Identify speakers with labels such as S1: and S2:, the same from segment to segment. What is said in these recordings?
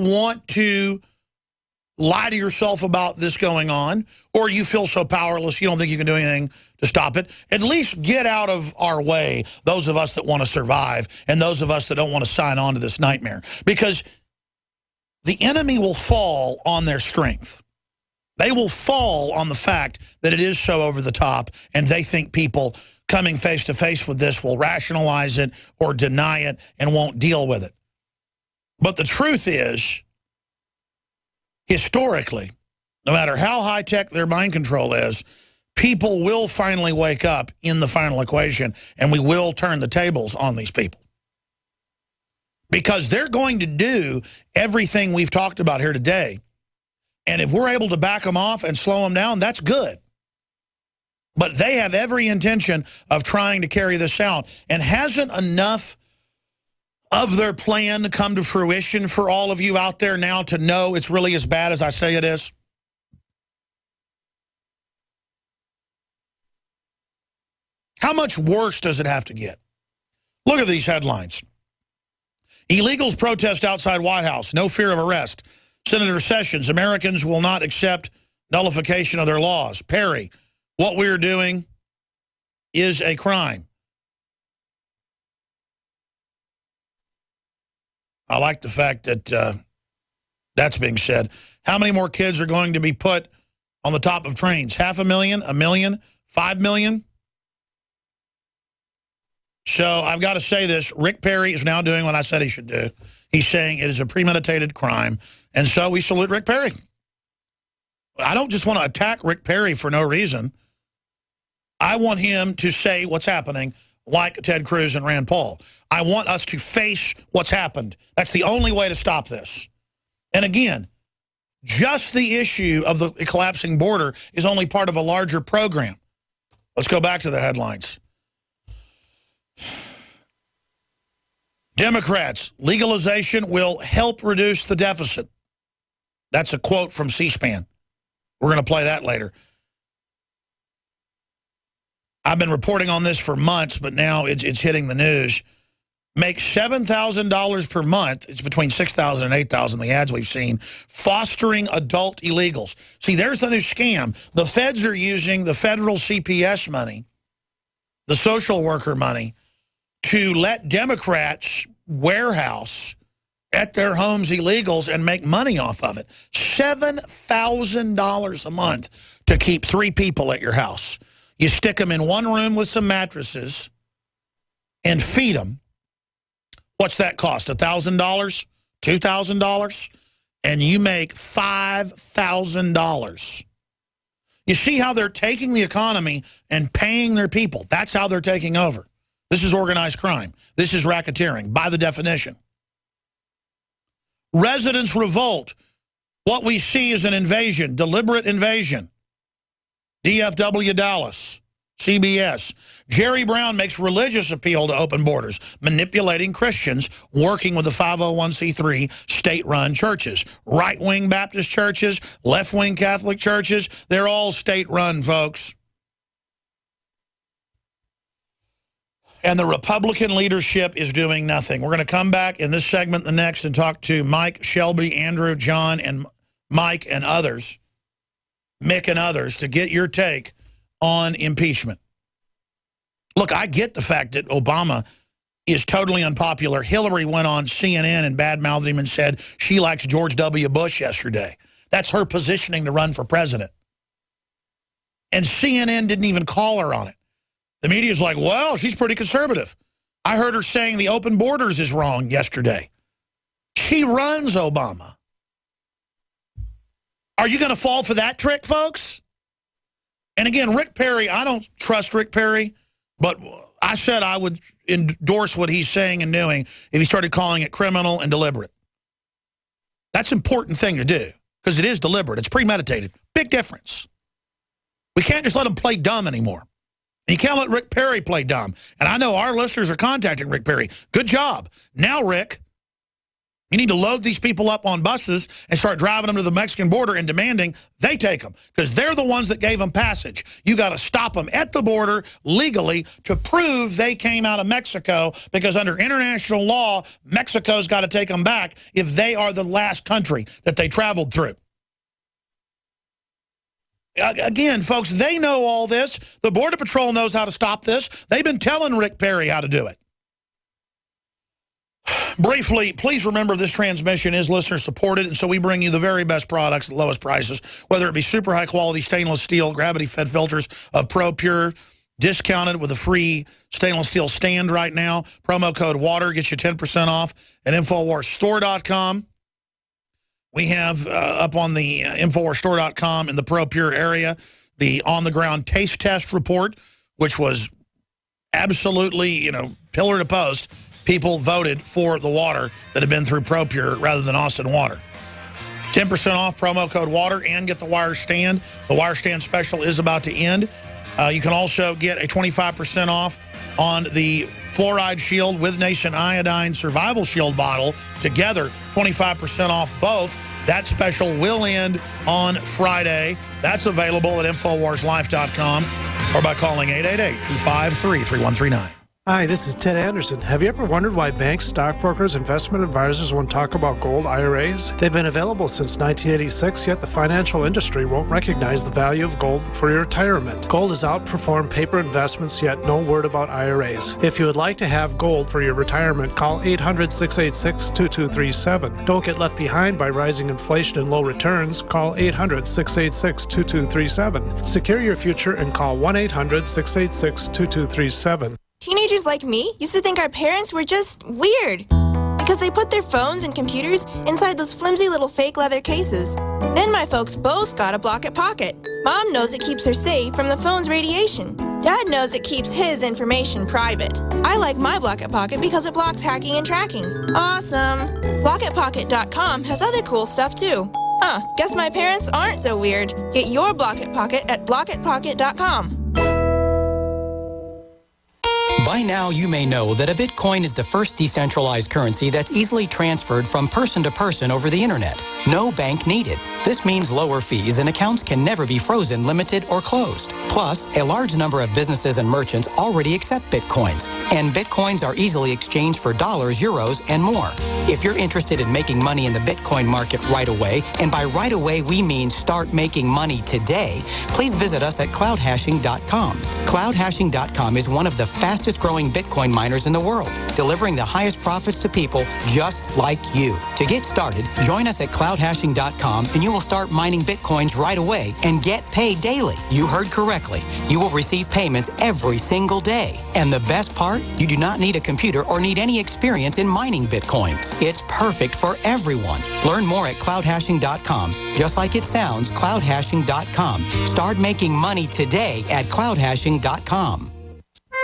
S1: want to lie to yourself about this going on, or you feel so powerless you don't think you can do anything to stop it, at least get out of our way, those of us that want to survive and those of us that don't want to sign on to this nightmare. Because the enemy will fall on their strength. They will fall on the fact that it is so over the top, and they think people coming face to face with this will rationalize it or deny it and won't deal with it. But the truth is, historically, no matter how high-tech their mind control is, people will finally wake up in the final equation, and we will turn the tables on these people. Because they're going to do everything we've talked about here today. And if we're able to back them off and slow them down, that's good. But they have every intention of trying to carry this out. And hasn't enough of their plan come to fruition for all of you out there now to know it's really as bad as I say it is? How much worse does it have to get? Look at these headlines. Illegals protest outside White House, no fear of arrest. Senator Sessions, Americans will not accept nullification of their laws. Perry, what we're doing is a crime. I like the fact that that's being said. How many more kids are going to be put on the top of trains? 500,000, 1 million, 5 million? So I've got to say this. Rick Perry is now doing what I said he should do. He's saying it is a premeditated crime. And so we salute Rick Perry. I don't just want to attack Rick Perry for no reason. I want him to say what's happening like Ted Cruz and Rand Paul. I want us to face what's happened. That's the only way to stop this. And again, just the issue of the collapsing border is only part of a larger program. Let's go back to the headlines. Democrats, legalization will help reduce the deficit. That's a quote from C-SPAN. We're going to play that later. I've been reporting on this for months, but now it's hitting the news. Make $7,000 per month. It's between $6,000 and $8,000, the ads we've seen, fostering adult illegals. See, there's the new scam. The feds are using the federal CPS money, the social worker money, to let Democrats warehouse at their homes illegals and make money off of it. $7,000 a month to keep 3 people at your house. You stick them in one room with some mattresses and feed them. What's that cost? $1,000? $2,000? And you make $5,000. You see how they're taking the economy and paying their people. That's how they're taking over. This is organized crime. This is racketeering, by the definition. Residents revolt. What we see is an invasion, deliberate invasion. DFW Dallas, CBS. Jerry Brown makes religious appeal to open borders, manipulating Christians, working with the 501c3 state-run churches. Right-wing Baptist churches, left-wing Catholic churches, they're all state-run, folks. And the Republican leadership is doing nothing. We're going to come back in this segment, the next, and talk to Mike, Shelby, Andrew, John, and Mike and others, Mick and others, to get your take on impeachment. Look, I get the fact that Obama is totally unpopular. Hillary went on CNN and badmouthed him and said she likes George W. Bush yesterday. That's her positioning to run for president. And CNN didn't even call her on it. The media's like, well, she's pretty conservative. I heard her saying the open borders is wrong yesterday. She runs Obama. Are you going to fall for that trick, folks? And again, Rick Perry, I don't trust Rick Perry, but I said I would endorse what he's saying and doing if he started calling it criminal and deliberate. That's an important thing to do, because it is deliberate. It's premeditated. Big difference. We can't just let him play dumb anymore. You can't let Rick Perry play dumb. And I know our listeners are contacting Rick Perry. Good job. Now, Rick, You need to load these people up on buses and start driving them to the Mexican border and demanding they take them because they're the ones that gave them passage. You got to stop them at the border legally to prove they came out of Mexico because under international law, Mexico's got to take them back if they are the last country that they traveled through. Again, folks, they know all this. The Border Patrol knows how to stop this. They've been telling Rick Perry how to do it. Briefly, please remember this transmission is listener supported, and so we bring you the very best products at the lowest prices, whether it be super high quality stainless steel gravity fed filters of ProPure, discounted with a free stainless steel stand right now. Promo code WATER gets you 10% off at InfoWarsStore.com. We have up on the InfoWarsStore.com in the ProPure area the on-the-ground taste test report, which was absolutely, pillar to post. People voted for the water that had been through ProPure rather than Austin Water. 10% off, promo code WATER, and get the wire stand. The wire stand special is about to end. You can also get a 25% off on the Fluoride Shield with Nation Iodine Survival Shield bottle. Together, 25% off both. That special will end on Friday. That's available at InfoWarsLife.com or by calling 888-253-3139.
S2: Hi, this is Ted Anderson. Have you ever wondered why banks, stockbrokers, investment advisors won't talk about gold IRAs? They've been available since 1986, yet the financial industry won't recognize the value of gold for your retirement. Gold has outperformed paper investments, yet no word about IRAs. If you would like to have gold for your retirement, call 800-686-2237. Don't get left behind by rising inflation and low returns. Call 800-686-2237. Secure your future and call 1-800-686-2237.
S3: Teenagers like me used to think our parents were just weird because they put their phones and computers inside those flimsy little fake leather cases. Then my folks both got a Block-It Pocket. Mom knows it keeps her safe from the phone's radiation. Dad knows it keeps his information private. I like my Block-It Pocket because it blocks hacking and tracking. Awesome! BlockItPocket.com has other cool stuff too. Guess my parents aren't so weird. Get your Block-It Pocket at BlockItPocket.com.
S4: By now, you may know that a Bitcoin is the first decentralized currency that's easily transferred from person to person over the internet. No bank needed. This means lower fees and accounts can never be frozen, limited, or closed. Plus, a large number of businesses and merchants already accept Bitcoins, and Bitcoins are easily exchanged for dollars, euros, and more. If you're interested in making money in the Bitcoin market right away, and by right away we mean start making money today, please visit us at cloudhashing.com. Cloudhashing.com is one of the fastest growing Bitcoin miners in the world, delivering the highest profits to people just like you. To get started, join us at cloudhashing.com and you will start mining Bitcoins right away and get paid daily. You heard correctly. You will receive payments every single day. And the best part, you do not need a computer or need any experience in mining Bitcoins. It's perfect for everyone. Learn more at cloudhashing.com. Just like it sounds, cloudhashing.com. Start making money today at cloudhashing.com.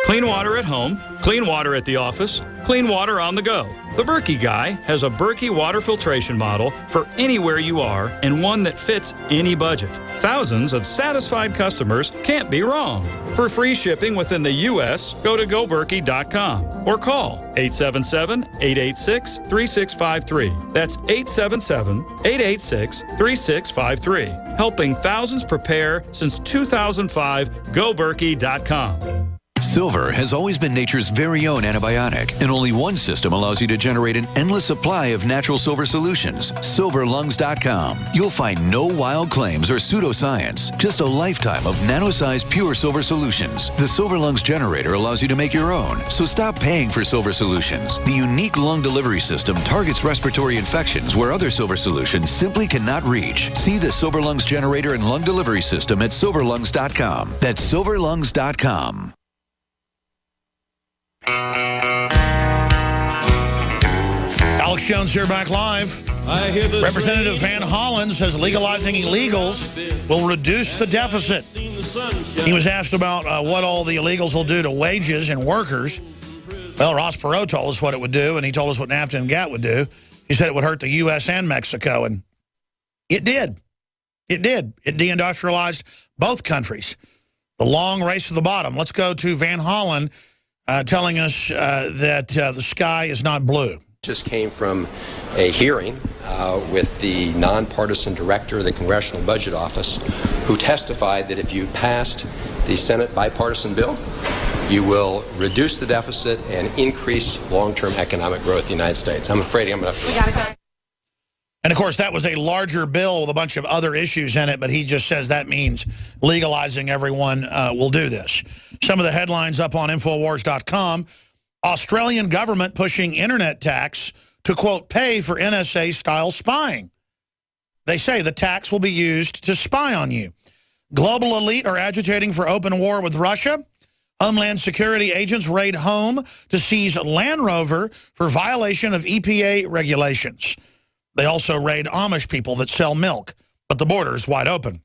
S5: Clean water at home, clean water at the office, clean water on the go. The Berkey Guy has a Berkey water filtration model for anywhere you are and one that fits any budget. Thousands of satisfied customers can't be wrong. For free shipping within the U.S., go to goberkey.com or call 877-886-3653. That's 877-886-3653. Helping thousands prepare since 2005, goberkey.com.
S6: Silver has always been nature's very own antibiotic, and only one system allows you to generate an endless supply of natural silver solutions. SilverLungs.com. You'll find no wild claims or pseudoscience, just a lifetime of nano-sized pure silver solutions. The Silver Lungs generator allows you to make your own, so stop paying for silver solutions. The unique lung delivery system targets respiratory infections where other silver solutions simply cannot reach. See the Silver Lungs generator and lung delivery system at SilverLungs.com. That's SilverLungs.com.
S1: Alex Jones here, back live. Representative Van Hollen says legalizing illegals will reduce the deficit. He was asked about what all the illegals will do to wages and workers. Well, Ross Perot told us what it would do, and he told us what NAFTA and GATT would do. He said it would hurt the U.S. and Mexico, and it did. It did. It deindustrialized both countries. The long race to the bottom. Let's go to Van Hollen telling us that the sky is not blue.
S7: Just came from a hearing with the nonpartisan director of the Congressional Budget Office, who testified that if you passed the Senate bipartisan bill, you will reduce the deficit and increase long-term economic growth in the United States. I'm afraid I'm going to have to...
S1: And, of course, that was a larger bill with a bunch of other issues in it, but he just says that means legalizing everyone will do this. Some of the headlines up on Infowars.com. Australian government pushing internet tax to, quote, pay for NSA-style spying. They say the tax will be used to spy on you. Global elite are agitating for open war with Russia. Homeland Security agents raid home to seize Land Rover for violation of EPA regulations. They also raid Amish people that sell milk, but the border is wide open.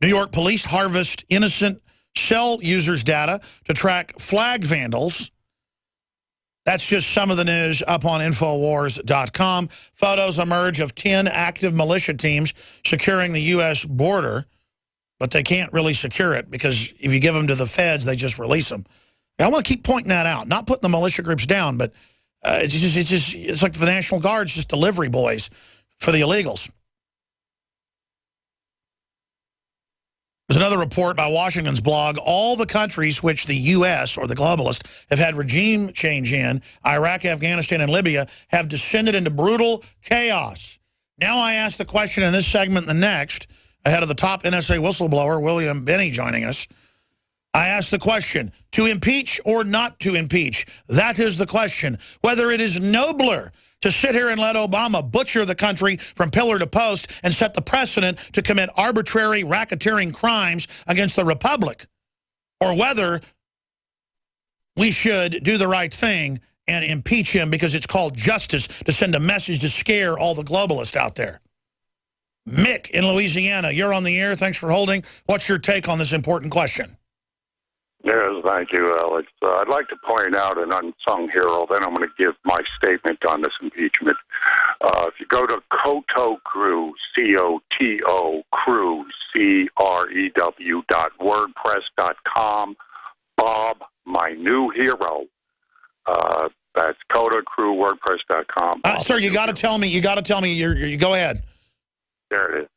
S1: New York police harvest innocent cell users' data to track flag vandals. That's just some of the news up on Infowars.com. Photos emerge of 10 active militia teams securing the U.S. border, but they can't really secure it because if you give them to the feds, they just release them. I want to keep pointing that out, not putting the militia groups down, but it's like the National Guard's just delivery boys for the illegals. There's another report by Washington's blog. All the countries which the U.S. or the globalists have had regime change in, Iraq, Afghanistan, and Libya, have descended into brutal chaos. Now I ask the question in this segment and the next, ahead of the top NSA whistleblower, William Binney, joining us. I ask the question, to impeach or not to impeach? That is the question. Whether it is nobler to sit here and let Obama butcher the country from pillar to post and set the precedent to commit arbitrary racketeering crimes against the Republic, or whether we should do the right thing and impeach him because it's called justice to send a message to scare all the globalists out there. Mick in Louisiana, you're on the air. Thanks for holding. What's your take on this important question?
S8: Yes, thank you, Alex. I'd like to point out an unsung hero, then I'm going to give my statement on this impeachment. If you go to Coto Crew, C-O-T-O, Crew, C-R-E-W.wordpress.com, Bob, my new hero. That's Coto Crew, WordPress.com.
S1: Sir, you got to tell me, you go ahead.
S8: There it is.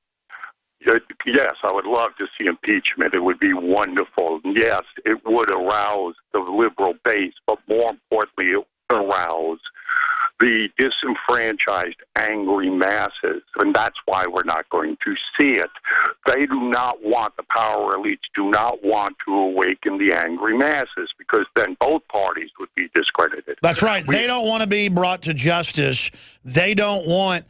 S8: Yes, I would love to see impeachment. It would be wonderful. Yes, it would arouse the liberal base, but more importantly, it would arouse the disenfranchised, angry masses, and that's why we're not going to see it. They do not want, the power elites do not want to awaken the angry masses, because then both parties would be discredited.
S1: That's right. They don't want to be brought to justice. They don't want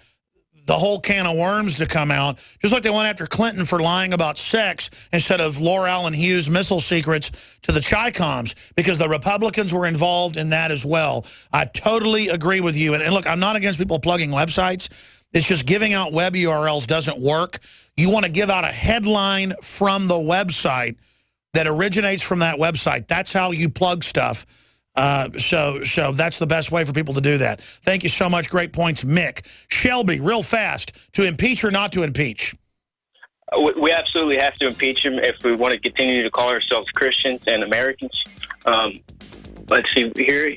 S1: the whole can of worms to come out, just like they went after Clinton for lying about sex instead of Laura Allen Hughes' missile secrets to the Chi-Coms, because the Republicans were involved in that as well. I totally agree with you. And look, I'm not against people plugging websites. It's just giving out web URLs doesn't work. You want to give out a headline from the website that originates from that website. That's how you plug stuff. So that's the best way for people to do that. Thank you so much. Great points, Mick. Shelby, real fast, to impeach or not to impeach?
S9: We absolutely have to impeach him if we want to continue to call ourselves Christians and Americans. Let's see, here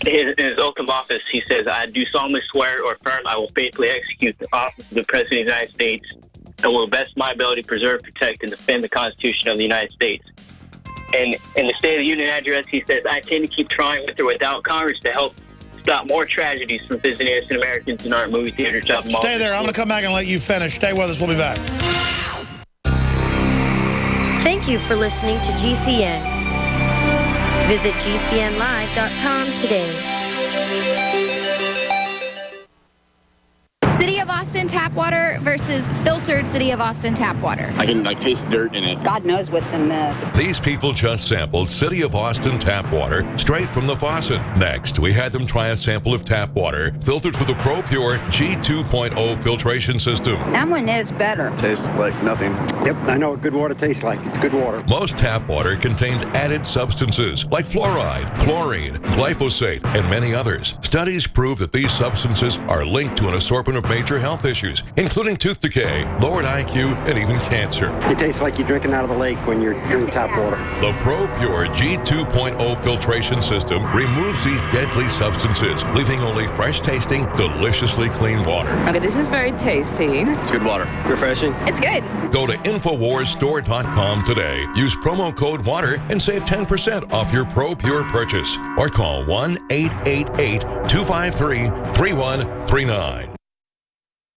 S9: in his oath of office, he says, I do solemnly swear or affirm I will faithfully execute the office of the President of the United States and will best my ability preserve, protect, and defend the Constitution of the United States. And in the State of the Union address, he says, I intend to keep trying with or without Congress to help stop more tragedies from visiting innocent Americans in our movie theaters.
S1: Stay there. I'm going to come back and let you finish. Stay with us. We'll be back.
S10: Thank you for listening to GCN. Visit GCNlive.com today.
S11: City of Austin tap water versus filtered City of Austin tap water.
S12: I can taste dirt in it.
S13: God knows what's in this.
S14: These people just sampled City of Austin tap water straight from the faucet. Next, we had them try a sample of tap water filtered through the ProPure G2.0 filtration system.
S13: That one is better.
S12: Tastes like nothing.
S15: Yep, I know what good water tastes like. It's good water.
S14: Most tap water contains added substances like fluoride, chlorine, glyphosate, and many others. Studies prove that these substances are linked to an assortment of major health issues, including tooth decay, lowered IQ, and even cancer.
S15: It tastes like you're drinking out of the lake when you're drinking tap water.
S14: The ProPure G2.0 filtration system removes these deadly substances, leaving only fresh-tasting, deliciously clean water.
S16: Okay, this is very tasty.
S12: It's good water. Refreshing.
S11: It's good.
S14: Go to InfoWarsStore.com today. Use promo code WATER and save 10% off your ProPure purchase. Or call 1-888-253-3139.